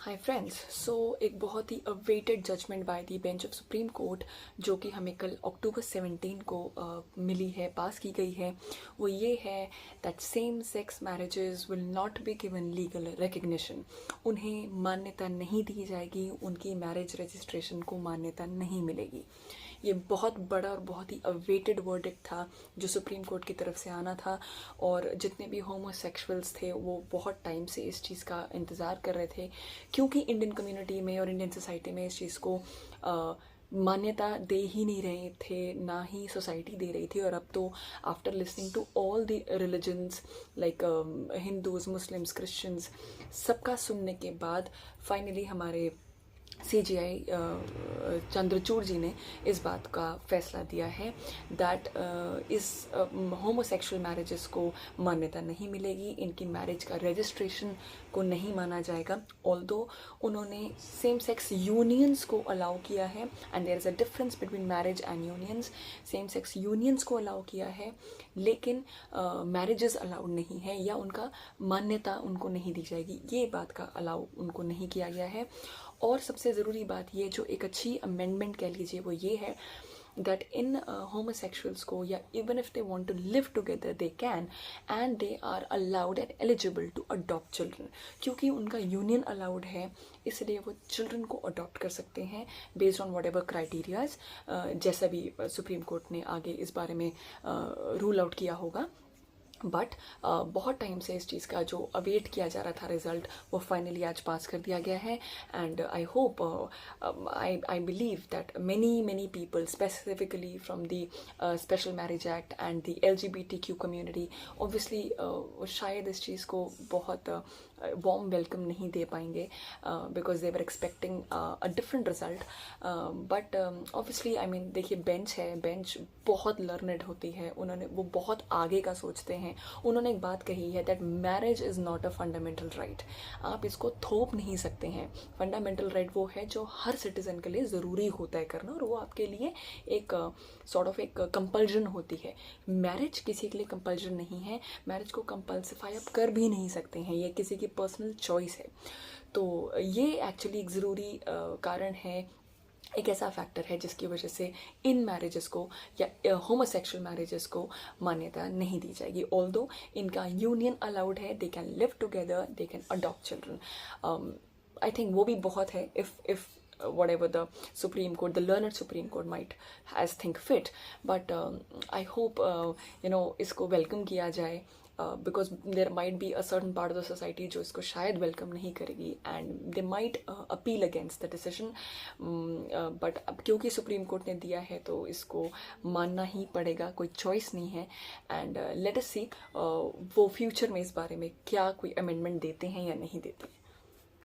हाय friends. एक बहुत ही awaited judgement by the bench of supreme court जो कि हमें कल अक्टूबर 17 को मिली है, पास की गई है, वो ये है that same sex marriages will not be given legal recognition. उन्हें मान्यता नहीं दी जाएगी, उनकी मैरिज रजिस्ट्रेशन को मान्यता नहीं मिलेगी। ये बहुत बड़ा और बहुत ही अवेटेड वर्डिक्ट था जो सुप्रीम कोर्ट की तरफ से आना था, और जितने भी होमोसेक्सुअल्स थे वो बहुत टाइम से इस चीज़ का इंतज़ार कर रहे थे, क्योंकि इंडियन कम्युनिटी में और इंडियन सोसाइटी में इस चीज़ को मान्यता दे ही नहीं रहे थे, ना ही सोसाइटी दे रही थी। और अब तो after listening to all the religions like Hindus, Muslims, Christians, सबका सुनने के बाद फाइनली हमारे CJI चंद्रचूड़ जी ने इस बात का फैसला दिया है दैट इस होमोसेक्सुअल मैरिजेस को मान्यता नहीं मिलेगी, इनकी मैरिज का रजिस्ट्रेशन को नहीं माना जाएगा। ऑल्दो उन्होंने सेम सेक्स यूनियंस को अलाउ किया है, and there is a difference between marriage and unions. Same sex unions को अलाउ किया है, लेकिन मैरिजेस अलाउड नहीं है, या उनका मान्यता उनको नहीं दी जाएगी, ये बात का अलाउ उनको नहीं किया गया है। और सबसे ज़रूरी बात ये जो एक अच्छी अमेंडमेंट कह लीजिए वो ये है दैट इन होमोसेक्सुअल्स को, या even if they want to live together they can, and they are allowed and eligible to adopt children. क्योंकि उनका यूनियन अलाउड है, इसलिए वो चिल्ड्रन को अडॉप्ट कर सकते हैं based on what ever criterias, जैसा भी सुप्रीम कोर्ट ने आगे इस बारे में रूल आउट किया होगा। बट बहुत टाइम से इस चीज़ का जो अवेट किया जा रहा था रिजल्ट, वो फाइनली आज पास कर दिया गया है। And I hope, I believe that many people specifically from the special marriage act and the LGBTQ community obviously शायद इस चीज़ को बहुत वार्म वेलकम नहीं दे पाएंगे, because they were expecting a different result. But obviously I mean देखिए, bench है, bench बहुत learned होती है, वो बहुत आगे का सोचते हैं। उन्होंने एक बात कही है that marriage is not a fundamental right. आप इसको थोप नहीं सकते हैं। फंडामेंटल राइट वो है जो हर सिटीज़न के लिए ज़रूरी होता है करना, और वो आपके लिए एक सॉर्ट ऑफ एक कंपल्जन होती है। मैरिज किसी के लिए कंपल्जन नहीं है, मैरिज को कंपल्सिफाई आप कर भी नहीं सकते हैं, ये किसी की पर्सनल चॉइस है। तो ये एक्चुअली एक ज़रूरी कारण है, एक ऐसा फैक्टर है जिसकी वजह से इन मैरिजेस को या होमोसेक्सुअल मैरिजेस को मान्यता नहीं दी जाएगी। ऑल्दो इनका यूनियन अलाउड है, they can live together, they can adopt children. I think वो भी बहुत है, if whatever the Supreme Court, the learned Supreme Court might has think fit. But I hope इसको वेलकम किया जाए, because there might be a certain part of the society जो इसको शायद वेलकम नहीं करेगी, and they might appeal against the decision. But अब क्योंकि सुप्रीम कोर्ट ने दिया है तो इसको मानना ही पड़ेगा, कोई चॉइस नहीं है। एंड लेट अस सी वो फ्यूचर में इस बारे में क्या कोई अमेंडमेंट देते हैं या नहीं देते हैं।